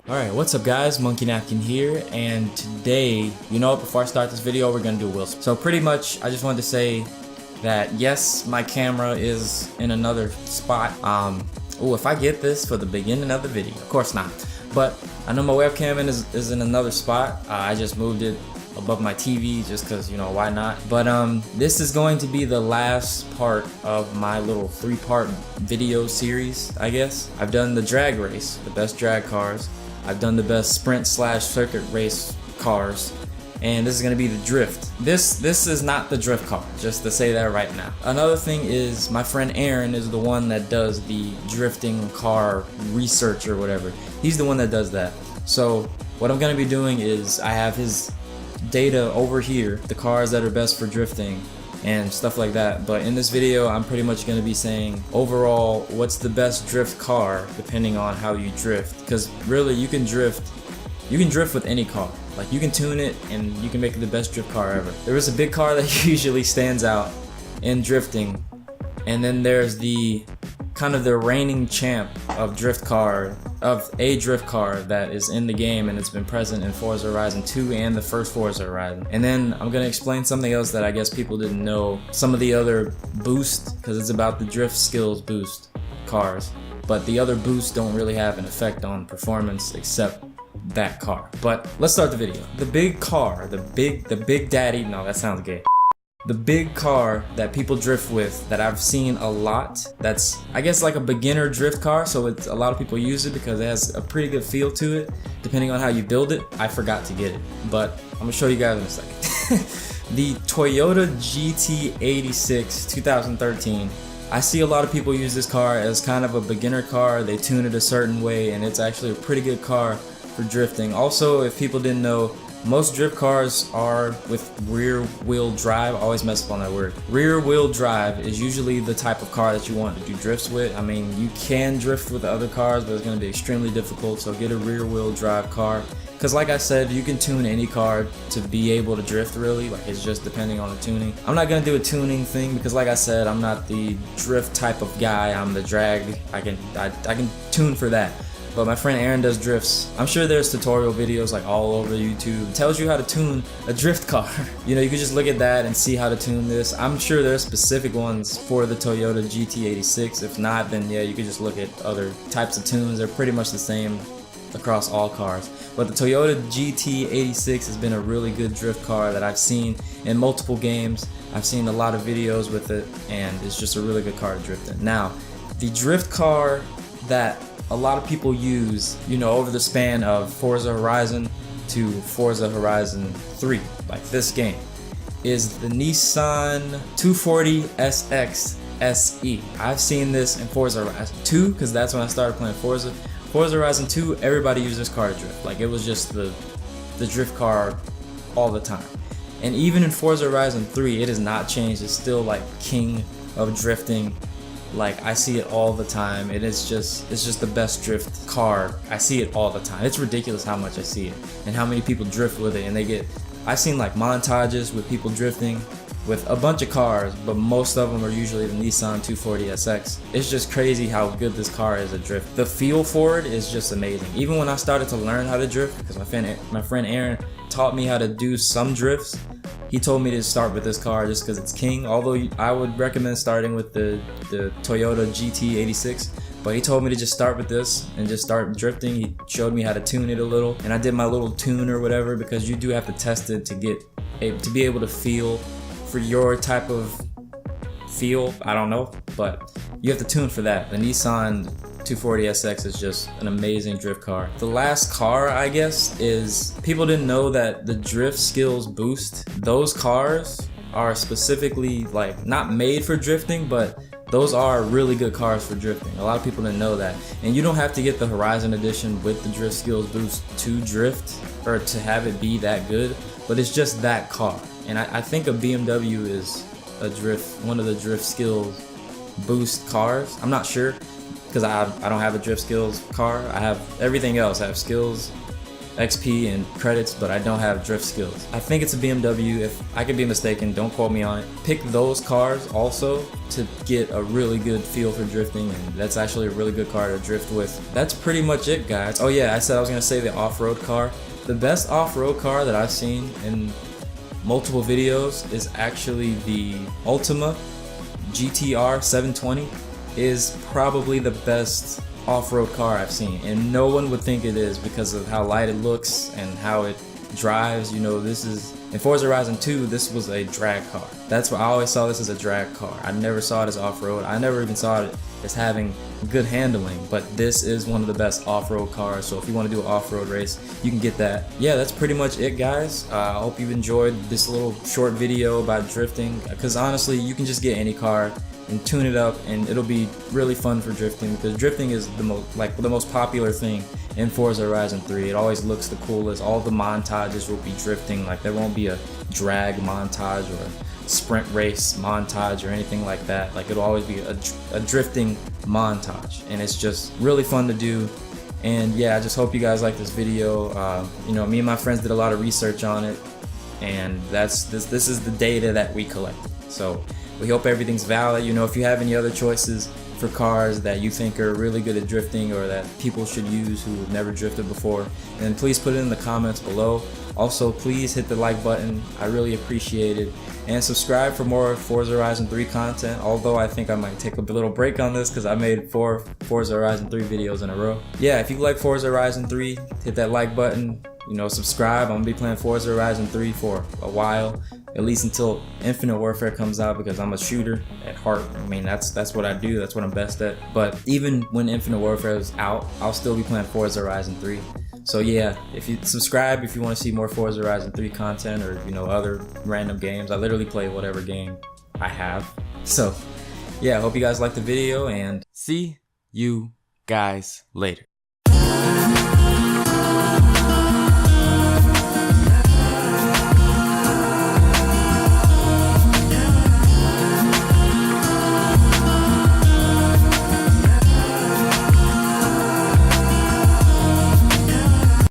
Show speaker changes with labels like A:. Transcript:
A: Alright, what's up guys, Monkey Napkin here, and today, before I start this video, we're gonna do a wheel spin. So pretty much, I just wanted to say that yes, my camera is in another spot. If I get this for the beginning of the video, of course not. But I know my webcam is in another spot. I just moved it above my TV just because, why not? But this is going to be the last part of my little 3-part video series, I guess. I've done the drag race, the best drag cars. I've done the best sprint/circuit race cars, and this is gonna be the drift. This is not the drift car, just to say that right now. Another thing is my friend Aaron is the one that does the drifting car research or whatever. He's the one that does that. So what I'm gonna be doing is I have his data over here, the cars that are best for drifting and stuff like that. But in this video, I'm pretty much going to be saying overall what's the best drift car depending on how you drift, because really you can drift with any car. Like, you can tune it and you can make it the best drift car ever. There is a big car that usually stands out in drifting, and then there's the kind of the reigning champ of a drift car that is in the game, and it's been present in Forza Horizon 2 and the first Forza Horizon. And then I'm gonna explain something else that I guess people didn't know. Some of the other boost, because it's about the drift skills boost cars, but the other boosts don't really have an effect on performance except that car. But let's start the video. The big car, the big daddy, no, that sounds gay. The big car that people drift with that I've seen a lot, that's I guess like a beginner drift car, so it's a lot of people use it because it has a pretty good feel to it depending on how you build it. I forgot to get it, but I'm gonna show you guys in a second. The Toyota GT86 2013. I see a lot of people use this car as kind of a beginner car. They tune it a certain way, and it's actually a pretty good car for drifting. Also, if people didn't know, most drift cars are with rear wheel drive. I always mess up on that word. Rear wheel drive is usually the type of car that you want to do drifts with. I mean, you can drift with other cars, but it's going to be extremely difficult, so get a rear wheel drive car. Because like I said, you can tune any car to be able to drift, really. Like, it's just depending on the tuning. I'm not going to do a tuning thing because like I said, I'm not the drift type of guy. I'm the drag. I can tune for that. But my friend Aaron does drifts. I'm sure there's tutorial videos like all over YouTube. It tells you how to tune a drift car. You can just look at that and see how to tune this. I'm sure there's specific ones for the Toyota GT86. If not, then yeah, you could just look at other types of tunes. They're pretty much the same across all cars. But the Toyota GT86 has been a really good drift car that I've seen in multiple games. I've seen a lot of videos with it, and it's just a really good car to drift in. Now, the drift car that a lot of people use, over the span of Forza Horizon to Forza Horizon 3, like this game, is the Nissan 240SX SE. I've seen this in Forza Horizon 2 because that's when I started playing Forza. Forza Horizon 2, everybody used this car to drift. Like, it was just the drift car all the time. And even in Forza Horizon 3, it has not changed. It's still like king of drifting. Like, I see it all the time. It's just the best drift car. I see it all the time. It's ridiculous how much I see it and how many people drift with it. And I've seen like montages with people drifting with a bunch of cars, but most of them are usually the Nissan 240SX. It's just crazy how good this car is at drift. The feel for it is just amazing. Even when I started to learn how to drift, because my friend Aaron taught me how to do some drifts, he told me to start with this car just because it's king. Although I would recommend starting with the Toyota GT86, but he told me to just start with this and just start drifting. He showed me how to tune it a little, and I did my little tune or whatever, because you do have to test it to be able to feel for your type of feel. I don't know, but you have to tune for that. The Nissan 240SX is just an amazing drift car. The last car, I guess, is, people didn't know that the drift skills boost, those cars are specifically like not made for drifting, but those are really good cars for drifting. A lot of people didn't know that. And you don't have to get the Horizon edition with the drift skills boost to drift or to have it be that good, but it's just that car. And I think a BMW is one of the drift skills boost cars. I'm not sure, because I don't have a drift skills car. I have everything else. I have skills, XP and credits, but I don't have drift skills. I think it's a BMW. If I could be mistaken, don't quote me on it. Pick those cars also to get a really good feel for drifting, and that's actually a really good car to drift with. That's pretty much it, guys. Oh yeah, I said I was gonna say the off-road car. The best off-road car that I've seen in multiple videos is actually the Ultima GTR 720. Is probably the best off-road car I've seen, and no one would think it is because of how light it looks and how it drives. You know, this is in Forza Horizon 2, this was a drag car. That's why I always saw this as a drag car. I never saw it as off-road. I never even saw it as having good handling, but this is one of the best off-road cars. So if you want to do an off-road race, you can get that. Yeah, that's pretty much it, guys. I hope you've enjoyed this little short video about drifting, because honestly, you can just get any car and tune it up and it'll be really fun for drifting, because drifting is the most popular thing in Forza Horizon 3. It always looks the coolest. All the montages will be drifting. Like, there won't be a drag montage or a sprint race montage or anything like that. Like, it'll always be a drifting montage, and it's just really fun to do. And yeah, I just hope you guys like this video. You know, me and my friends did a lot of research on it, and this is the data that we collected. So we hope everything's valid. You know, if you have any other choices for cars that you think are really good at drifting or that people should use who have never drifted before, then please put it in the comments below. Also, please hit the like button. I really appreciate it. And subscribe for more Forza Horizon 3 content, although I think I might take a little break on this because I made 4 Forza Horizon 3 videos in a row. Yeah, if you like Forza Horizon 3, hit that like button. You know, subscribe. I'm gonna be playing Forza Horizon 3 for a while, at least until Infinite Warfare comes out, because I'm a shooter at heart. I mean, that's what I do. That's what I'm best at. But even when Infinite Warfare is out, I'll still be playing Forza Horizon 3. So yeah, if you subscribe, if you want to see more Forza Horizon 3 content, or you know, other random games. I literally play whatever game I have. So yeah, I hope you guys liked the video, and see you guys later.